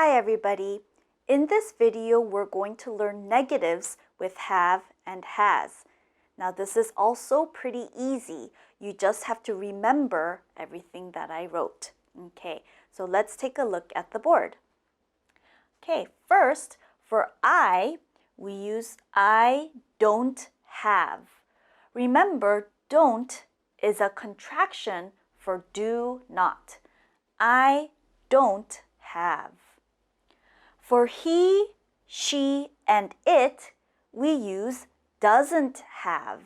Hi everybody! In this video, we're going to learn negatives with have and has. Now this is also pretty easy. You just have to remember everything that I wrote. Okay, so let's take a look at the board. Okay, first, for I, we use I don't have. Remember, don't is a contraction for do not. I don't have. For he, she, and it, we use doesn't have.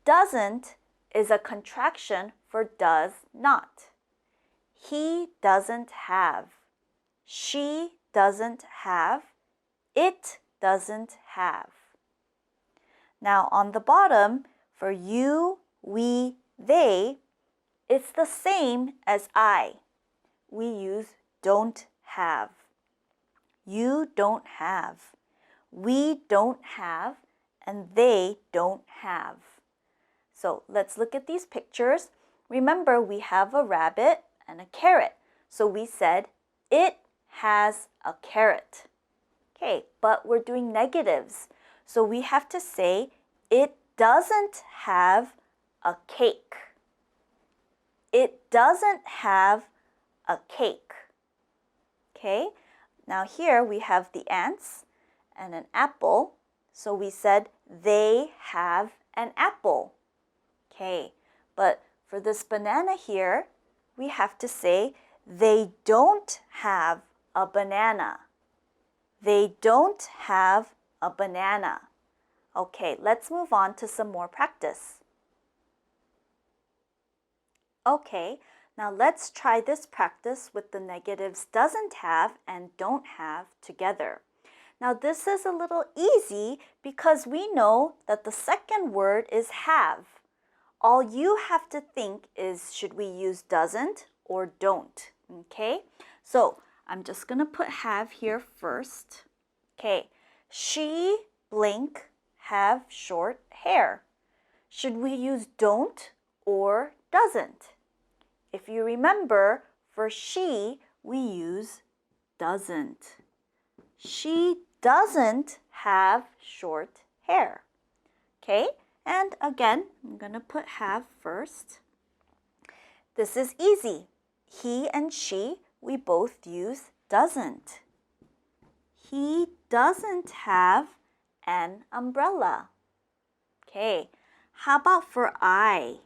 Doesn't is a contraction for does not. He doesn't have. She doesn't have. It doesn't have. Now on the bottom, for you, we, they, it's the same as I. We use don't have. You don't have. We don't have. And they don't have. So let's look at these pictures. Remember, we have a rabbit and a carrot. So we said, it has a carrot. Okay, but we're doing negatives. So we have to say, it doesn't have a cake. It doesn't have a cake. Okay, now here we have the ants and an apple. So we said they have an apple. Okay, but for this banana here, we have to say they don't have a banana. They don't have a banana. Okay, let's move on to some more practice. Okay, now let's try this practice with the negatives doesn't have and don't have together. Now this is a little easy because we know that the second word is have. All you have to think is should we use doesn't or don't, okay? So I'm just gonna put have here first. Okay, she, blank, have short hair. Should we use don't or doesn't? If you remember, for she, we use doesn't. She doesn't have short hair. Okay, and again, I'm going to put have first. This is easy. He and she, we both use doesn't. He doesn't have an umbrella. Okay, how about for I?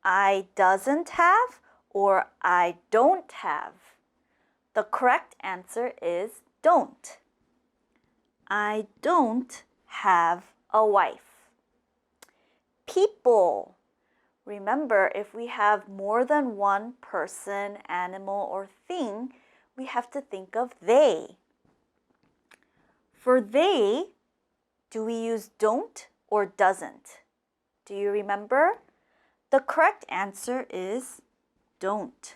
I doesn't have or I don't have? The correct answer is don't. I don't have a wife. People. Remember, if we have more than one person, animal, or thing, we have to think of they. For they, do we use don't or doesn't? Do you remember? The correct answer is don't.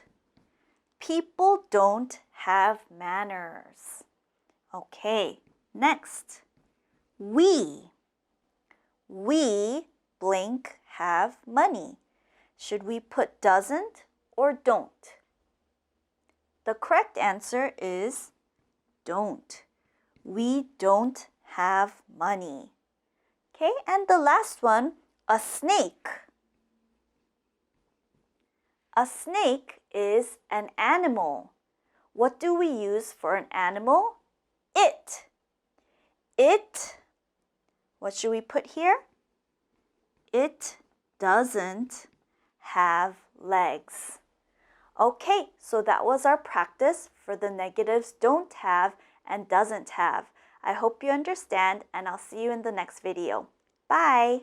People don't have manners. Okay, next. We. We, blank, have money. Should we put doesn't or don't? The correct answer is don't. We don't have money. Okay, and the last one, a snake. A snake is an animal. What do we use for an animal? It. It, what should we put here? It doesn't have legs. Okay, so that was our practice for the negatives don't have and doesn't have. I hope you understand and I'll see you in the next video. Bye!